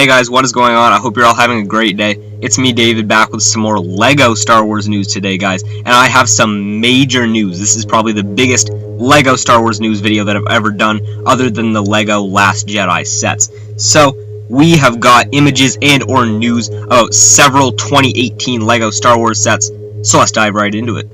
Hey guys, what is going on? I hope you're all having a great day. It's me, David, back with some more LEGO Star Wars news today, guys. And I have some major news. This is probably the biggest LEGO Star Wars news video that I've ever done, other than the LEGO Last Jedi sets. So, we have got images and or news about several 2018 LEGO Star Wars sets, so let's dive right into it.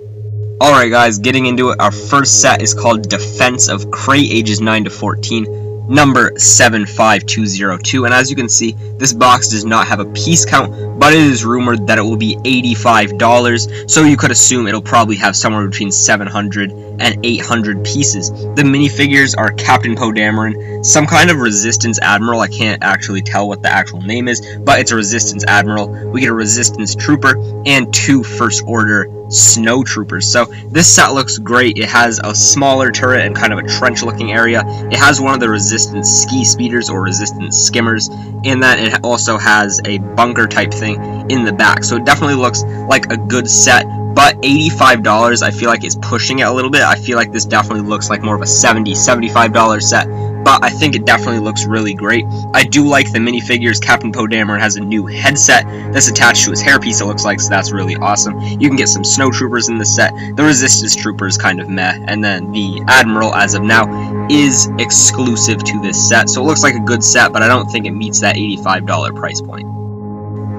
Alright guys, getting into it, our first set is called Defense of Crate, ages 9 to 14. Number 75202, and as you can see, this box does not have a piece count, but it is rumored that it will be $85, so you could assume it'll probably have somewhere between 700 and 800 pieces. The minifigures are Captain Poe Dameron, some kind of Resistance Admiral. I can't actually tell what the actual name is, but it's a Resistance Admiral. We get a Resistance Trooper and 2 First Order Snow Troopers. So this set looks great. It has a smaller turret and kind of a trench looking area. It has one of the Resistance Ski Speeders or Resistance Skimmers, and then it also has a bunker type thing in the back. So it definitely looks like a good set, but $85 I feel like is pushing it a little bit. I feel like this definitely looks like more of a $70, $75 set, but I think it definitely looks really great. I do like the minifigures. Captain Poe Dameron has a new headset that's attached to his hairpiece, it looks like, so that's really awesome. You can get some snow troopers in this set. The Resistance Trooper is kind of meh, and then the Admiral, as of now, is exclusive to this set, so it looks like a good set, but I don't think it meets that $85 price point.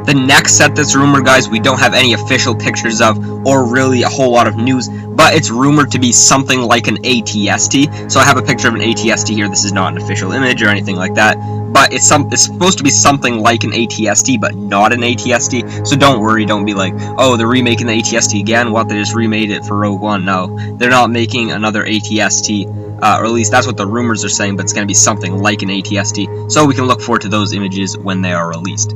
The next set that's rumored, guys, we don't have any official pictures of or really a whole lot of news, but it's rumored to be something like an ATST. So I have a picture of an ATST here. This is not an official image or anything like that, but it's supposed to be something like an ATST, but not an ATST. So don't worry, don't be like, oh, they're remaking the ATST again. What, they just remade it for Rogue One? No, they're not making another ATST. Or at least that's what the rumors are saying, but it's going to be something like an ATST. So we can look forward to those images when they are released.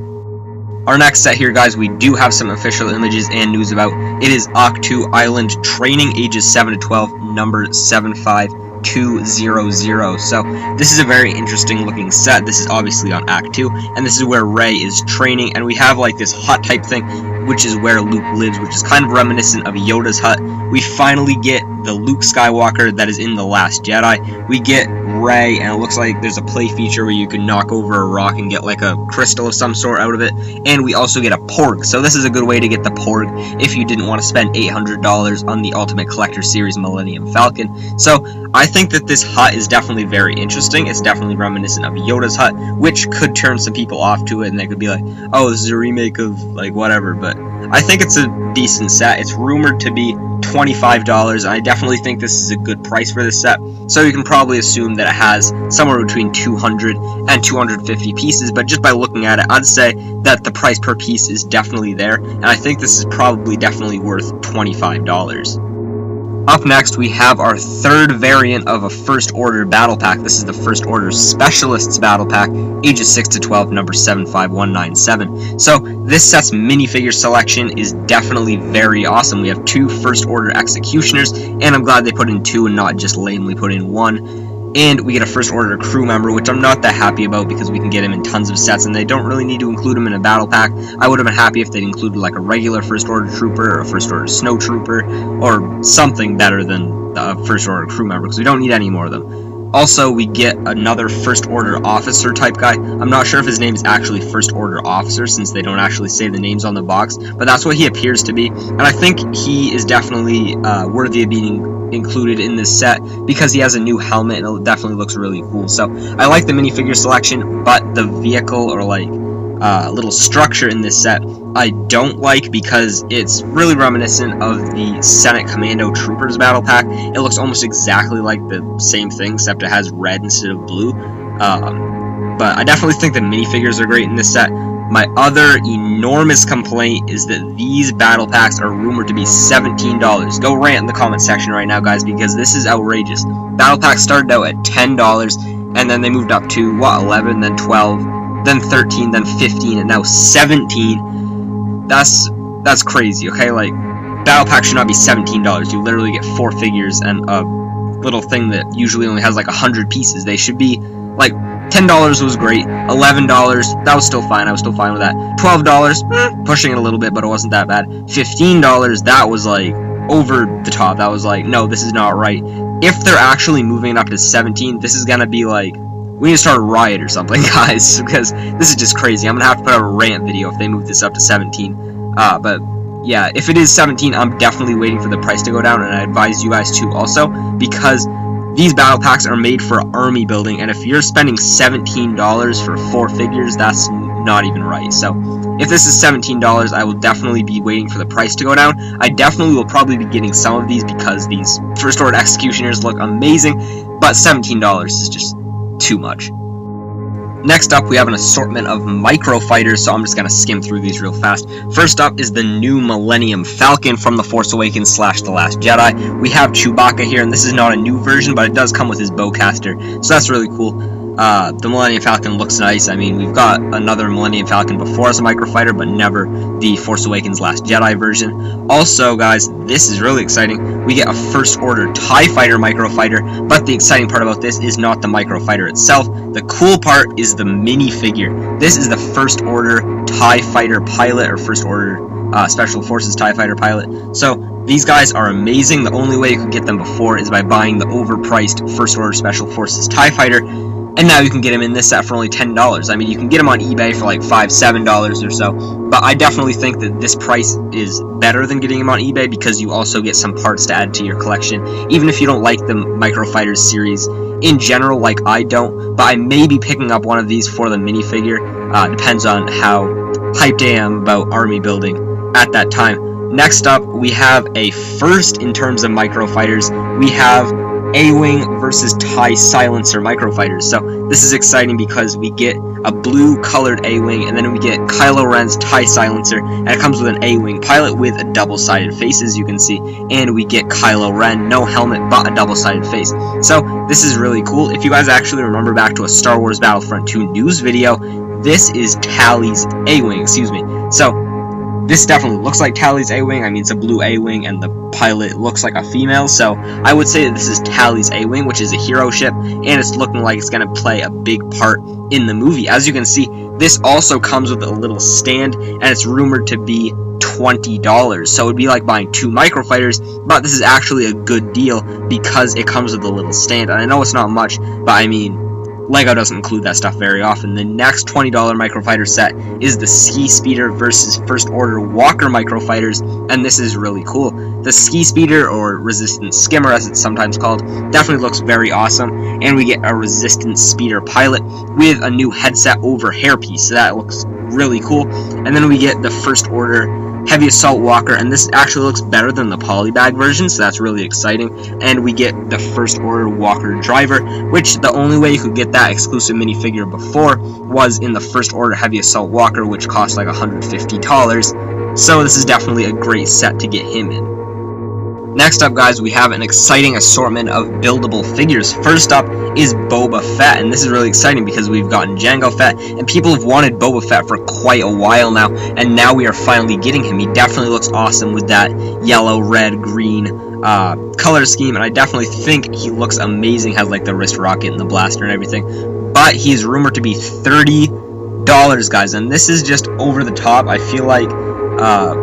Our next set here, guys, we do have some official images and news about. It is Octu Island Training, ages 7 to 12, number 75200. So this is a very interesting looking set. This is obviously on Act 2, and this is where Rey is training, and we have like this hut type thing, which is where Luke lives, which is kind of reminiscent of Yoda's hut. We finally get the Luke Skywalker that is in The Last Jedi. We get Rey, and it looks like there's a play feature where you can knock over a rock and get like a crystal of some sort out of it, and we also get a Porg. So this is a good way to get the Porg if you didn't want to spend $800 on the Ultimate Collector Series Millennium Falcon. So I think that this hut is definitely very interesting. It's definitely reminiscent of Yoda's hut, which could turn some people off to it, and they could be like, oh, this is a remake of like whatever, but I think it's a decent set. It's rumored to be $25, and I definitely think this is a good price for this set. So you can probably assume that it has somewhere between 200 and 250 pieces, but just by looking at it, I'd say that the price per piece is definitely there, and I think this is probably definitely worth $25. Up next, we have our third variant of a First Order Battle Pack. This is the First Order Specialists Battle Pack, ages 6 to 12, number 75197. So this set's minifigure selection is definitely very awesome. We have 2 First Order Executioners, and I'm glad they put in 2 and not just lamely put in 1. And we get a First Order crew member, which I'm not that happy about because we can get him in tons of sets, and they don't really need to include him in a battle pack. I would have been happy if they'd included like a regular First Order trooper or a First Order snow trooper or something better than a First Order crew member, because we don't need any more of them. Also, we get another First Order officer type guy. I'm not sure if his name is actually First Order officer, since they don't actually say the names on the box, but that's what he appears to be, and I think he is definitely worthy of being included in this set because he has a new helmet and it definitely looks really cool. So I like the minifigure selection, but the vehicle or like little structure in this set I don't like because it's really reminiscent of the Senate Commando Troopers Battle Pack. It looks almost exactly like the same thing, except it has red instead of blue. But I definitely think the minifigures are great in this set. My other enormous complaint is that these battle packs are rumored to be $17. Go rant in the comment section right now, guys, because this is outrageous. Battle packs started out at $10, and then they moved up to, what, 11, then 12, then 13, then 15, and now 17. That's crazy, okay? Like, battle packs should not be $17. You literally get 4 figures and a little thing that usually only has like 100 pieces. They should be, like, $10 was great, $11, that was still fine, I was still fine with that. $12, pushing it a little bit, but it wasn't that bad. $15, that was like over the top. That was like, no, this is not right. If they're actually moving it up to 17, this is gonna be like We need to start a riot or something, guys, because this is just crazy. I'm gonna have to put out a rant video if they move this up to 17. But yeah, if it is 17, I'm definitely waiting for the price to go down, and I advise you guys to also, because these battle packs are made for army building, and if you're spending $17 for 4 figures, that's not even right. So if this is $17, I will definitely be waiting for the price to go down. I definitely will probably be getting some of these because these First Order Executioners look amazing, but $17 is just too much. Next up, we have an assortment of microfighters, so I'm just going to skim through these real fast. First up is the new Millennium Falcon from The Force Awakens / The Last Jedi. We have Chewbacca here, and this is not a new version, but it does come with his bowcaster, so that's really cool. The Millennium Falcon looks nice. I mean, we've got another Millennium Falcon before as a microfighter, but never the Force Awakens Last Jedi version. Also, guys, this is really exciting. We get a First Order TIE Fighter microfighter, but the exciting part about this is not the microfighter itself. The cool part is the minifigure. This is the First Order TIE Fighter pilot, or First Order Special Forces TIE Fighter pilot. So these guys are amazing. The only way you could get them before is by buying the overpriced First Order Special Forces TIE Fighter. And now you can get them in this set for only $10. I mean, you can get them on eBay for like $5, $7 or so. But I definitely think that this price is better than getting them on eBay because you also get some parts to add to your collection. Even if you don't like the Microfighters series in general, like I don't. But I may be picking up one of these for the minifigure. Depends on how hyped I am about army building at that time. Next up, we have a first in terms of microfighters. We have A-Wing versus TIE Silencer microfighters. So this is exciting because we get a blue colored A-Wing, and then we get Kylo Ren's TIE Silencer, and it comes with an A-Wing pilot with a double-sided face, as you can see, and we get Kylo Ren, no helmet, but a double-sided face. So this is really cool. If you guys actually remember back to a Star Wars Battlefront 2 news video, this is Tally's A-Wing, So this definitely looks like Tally's A-Wing. I mean, it's a blue A-Wing, and the pilot looks like a female, so I would say that this is Tally's A-Wing, which is a hero ship, and it's looking like it's going to play a big part in the movie. As you can see, this also comes with a little stand, and it's rumored to be $20, so it would be like buying 2 microfighters, but this is actually a good deal because it comes with a little stand, and I know it's not much, but I mean, LEGO doesn't include that stuff very often. The next $20 microfighter set is the Ski Speeder versus First Order Walker microfighters, and this is really cool. The Ski Speeder, or Resistance Skimmer as it's sometimes called, definitely looks very awesome, and we get a Resistance Speeder pilot with a new headset over hairpiece, so that looks really cool. And then we get the First Order Heavy Assault Walker, and this actually looks better than the polybag version, so that's really exciting. And we get the First Order Walker Driver, which the only way you could get that exclusive minifigure before was in the First Order Heavy Assault Walker, which cost like $150, so this is definitely a great set to get him in. Next up, guys, we have an exciting assortment of buildable figures. First up is Boba Fett, and this is really exciting because we've gotten Jango Fett, and people have wanted Boba Fett for quite a while now, and now we are finally getting him. He definitely looks awesome with that yellow, red, green color scheme, and I definitely think he looks amazing, has like the wrist rocket and the blaster and everything, but he's rumored to be $30, guys, and this is just over the top. I feel like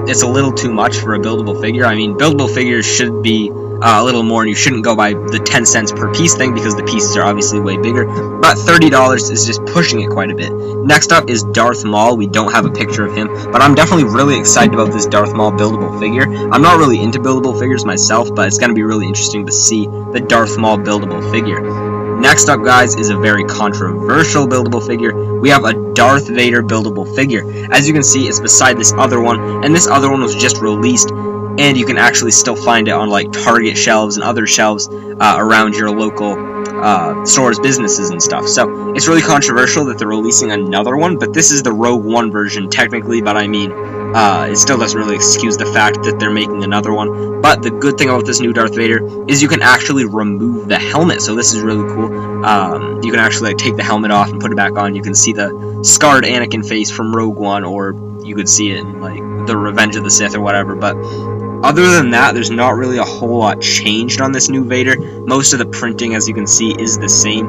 it's a little too much for a buildable figure. I mean, buildable figures should be a little more, and you shouldn't go by the 10 cents per piece thing because the pieces are obviously way bigger, but $30 is just pushing it quite a bit. Next up is Darth Maul. We don't have a picture of him, but I'm definitely really excited about this Darth Maul buildable figure. I'm not really into buildable figures myself, but it's going to be really interesting to see the Darth Maul buildable figure. Next up, guys, is a very controversial buildable figure. We have a Darth Vader buildable figure. As you can see, it's beside this other one, and this other one was just released, and you can actually still find it on like Target shelves and other shelves around your local stores, businesses, and stuff. So it's really controversial that they're releasing another one, but this is the Rogue One version technically, but I mean, it still doesn't really excuse the fact that they're making another one. But the good thing about this new Darth Vader is you can actually remove the helmet, so this is really cool. You can actually like take the helmet off and put it back on. You can see the scarred Anakin face from Rogue One, or you could see it in like the Revenge of the Sith or whatever, but other than that, there's not really a whole lot changed on this new Vader. Most of the printing, as you can see, is the same.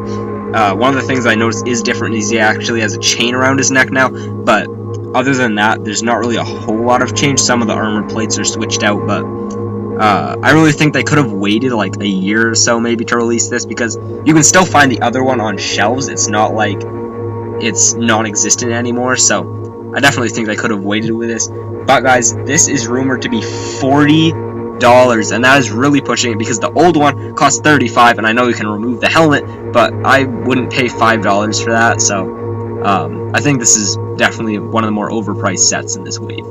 One of the things I noticed is different is he actually has a chain around his neck now, but other than that, there's not really a whole lot of change. Some of the armor plates are switched out, but I really think they could have waited like a year or so maybe to release this, because you can still find the other one on shelves. It's not like it's non-existent anymore, so I definitely think they could have waited with this. But guys, this is rumored to be $40, and that is really pushing it, because the old one costs $35, and I know you can remove the helmet, but I wouldn't pay $5 for that, so I think this is definitely one of the more overpriced sets in this wave.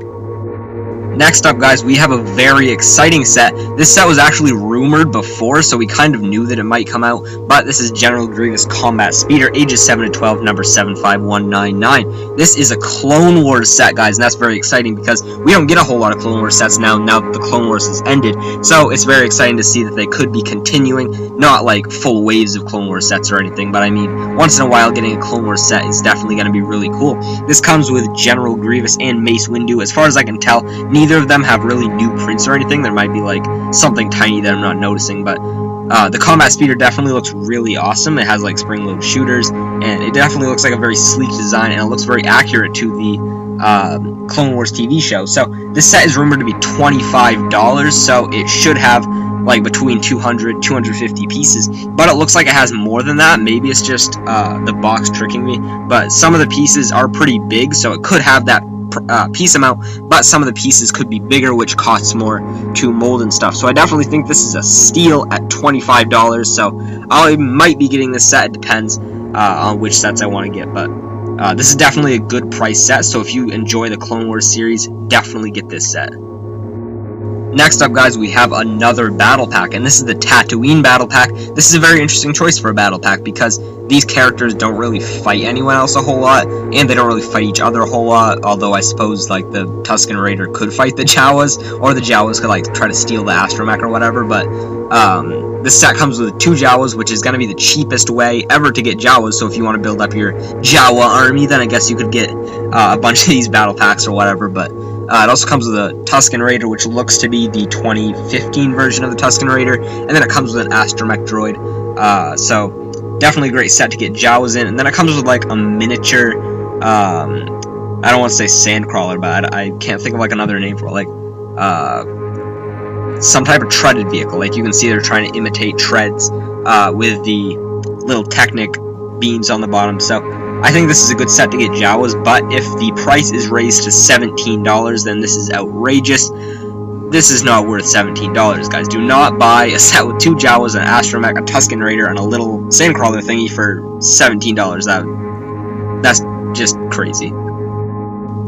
Next up, guys, we have a very exciting set. This set was actually rumored before, so we kind of knew that it might come out, but this is General Grievous Combat Speeder, ages 7 to 12, number 75199. This is a Clone Wars set, guys, and that's very exciting, because we don't get a whole lot of Clone Wars sets now that the Clone Wars has ended, so it's very exciting to see that they could be continuing, not like full waves of Clone Wars sets or anything, but I mean, once in a while getting a Clone Wars set is definitely going to be really cool. This comes with General Grievous and Mace Windu. As far as I can tell, neither of them have really new prints or anything. There might be like something tiny that I'm not noticing, but the Combat Speeder definitely looks really awesome. It has like spring-load shooters, and it definitely looks like a very sleek design, and it looks very accurate to the Clone Wars TV show. So this set is rumored to be $25, so it should have like between 200 250 pieces, but it looks like it has more than that. Maybe it's just the box tricking me, but some of the pieces are pretty big, so it could have that piece amount, but some of the pieces could be bigger, which costs more to mold and stuff. So I definitely think this is a steal at $25, so I might be getting this set. It depends on which sets I want to get, but this is definitely a good price set, so if you enjoy the Clone Wars series, definitely get this set. Next up, guys, we have another battle pack, and this is the Tatooine battle pack. This is a very interesting choice for a battle pack, because these characters don't really fight anyone else a whole lot, and they don't really fight each other a whole lot, although I suppose, like, the Tusken Raider could fight the Jawas, or the Jawas could, like, try to steal the astromech or whatever, but this set comes with 2 Jawas, which is going to be the cheapest way ever to get Jawas, so if you want to build up your Jawa army, then I guess you could get a bunch of these battle packs or whatever, but it also comes with a Tusken Raider, which looks to be the 2015 version of the Tusken Raider, and then it comes with an astromech droid, so definitely a great set to get Jawas in, and then it comes with like a miniature, I don't want to say sandcrawler, but I can't think of like another name for it, like, some type of treaded vehicle. Like you can see they're trying to imitate treads, with the little Technic beams on the bottom, so I think this is a good set to get Jawas, but if the price is raised to $17, then this is outrageous. This is not worth $17, guys. Do not buy a set with 2 Jawas, an astromech, a Tusken Raider, and a little sandcrawler thingy for $17. That's just crazy.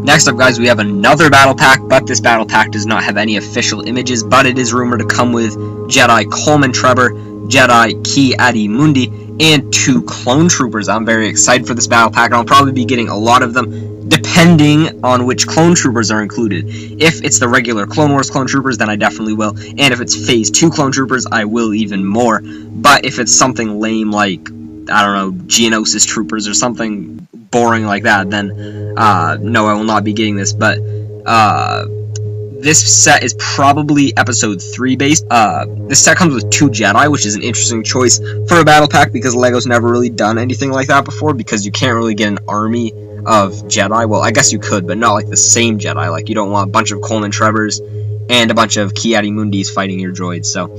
Next up, guys, we have another battle pack, but this battle pack does not have any official images, but it is rumored to come with Jedi Coleman Trevor, Jedi Ki-Adi-Mundi, and 2 clone troopers. I'm very excited for this battle pack, and I'll probably be getting a lot of them, depending on which clone troopers are included. If it's the regular Clone Wars clone troopers, then I definitely will, and if it's Phase 2 clone troopers, I will even more. But if it's something lame like, I don't know, Geonosis troopers or something boring like that, then no, I will not be getting this. But this set is probably Episode 3 based. This set comes with 2 Jedi, which is an interesting choice for a battle pack, because LEGO's never really done anything like that before, because you can't really get an army of Jedi. Well, I guess you could, but not like the same Jedi. Like, you don't want a bunch of Coleman Trevors and a bunch of Ki-Adi-Mundis fighting your droids, so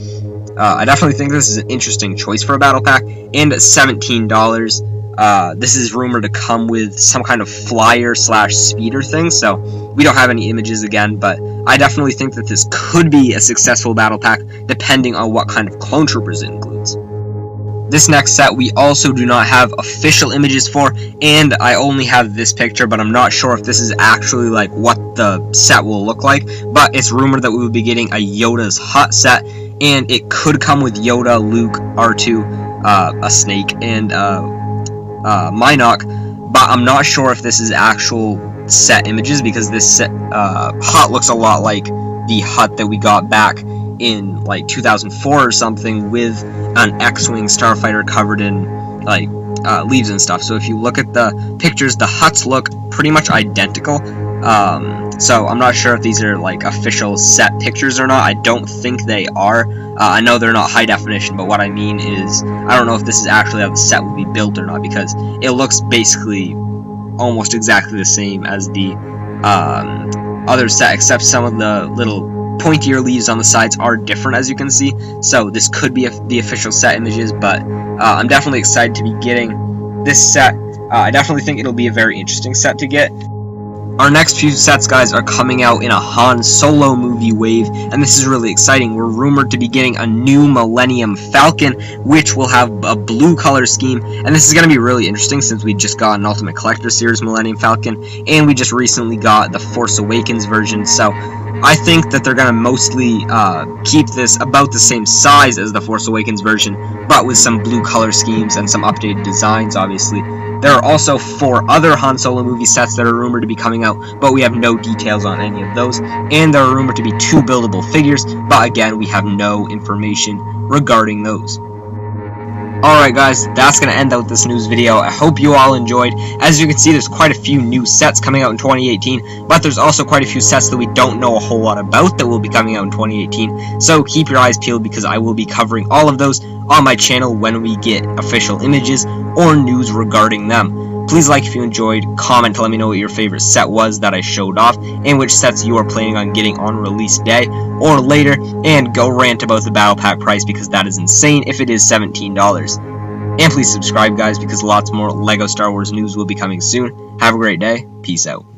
I definitely think this is an interesting choice for a battle pack, and at $17, this is rumored to come with some kind of flyer / speeder thing, so we don't have any images again, but I definitely think that this could be a successful battle pack, depending on what kind of clone troopers it includes. This next set we also do not have official images for, and I only have this picture, but I'm not sure if this is actually like what the set will look like, but it's rumored that we will be getting a Yoda's Hut set, and it could come with Yoda, Luke, R2, a snake, and Minok, but I'm not sure if this is actual set images, because this set, hut looks a lot like the hut that we got back in like 2004 or something, with an X-Wing starfighter covered in like leaves and stuff. So if you look at the pictures, the huts look pretty much identical. So I'm not sure if these are like official set pictures or not. I don't think they are. I know they're not high definition, but what I mean is I don't know if this is actually how the set will be built or not, because it looks basically almost exactly the same as the other set, except some of the little pointier leaves on the sides are different, as you can see. So this could be the official set images, but I'm definitely excited to be getting this set. I definitely think it'll be a very interesting set to get. Our next few sets, guys, are coming out in a Han Solo movie wave, and this is really exciting. We're rumored to be getting a new Millennium Falcon, which will have a blue color scheme, and this is going to be really interesting since we just got an Ultimate Collector Series Millennium Falcon, and we just recently got the Force Awakens version, so I think that they're going to mostly keep this about the same size as the Force Awakens version, but with some blue color schemes and some updated designs, obviously. There are also 4 other Han Solo movie sets that are rumored to be coming out, but we have no details on any of those. And there are rumored to be 2 buildable figures, but again, we have no information regarding those. Alright guys, that's going to end out this news video. I hope you all enjoyed. As you can see, there's quite a few new sets coming out in 2018, but there's also quite a few sets that we don't know a whole lot about that will be coming out in 2018. So keep your eyes peeled because I will be covering all of those on my channel when we get official images or news regarding them. Please like if you enjoyed, comment to let me know what your favorite set was that I showed off, and which sets you are planning on getting on release day or later, and go rant about the Battle Pack price because that is insane if it is $17. And please subscribe, guys, because lots more LEGO Star Wars news will be coming soon. Have a great day. Peace out.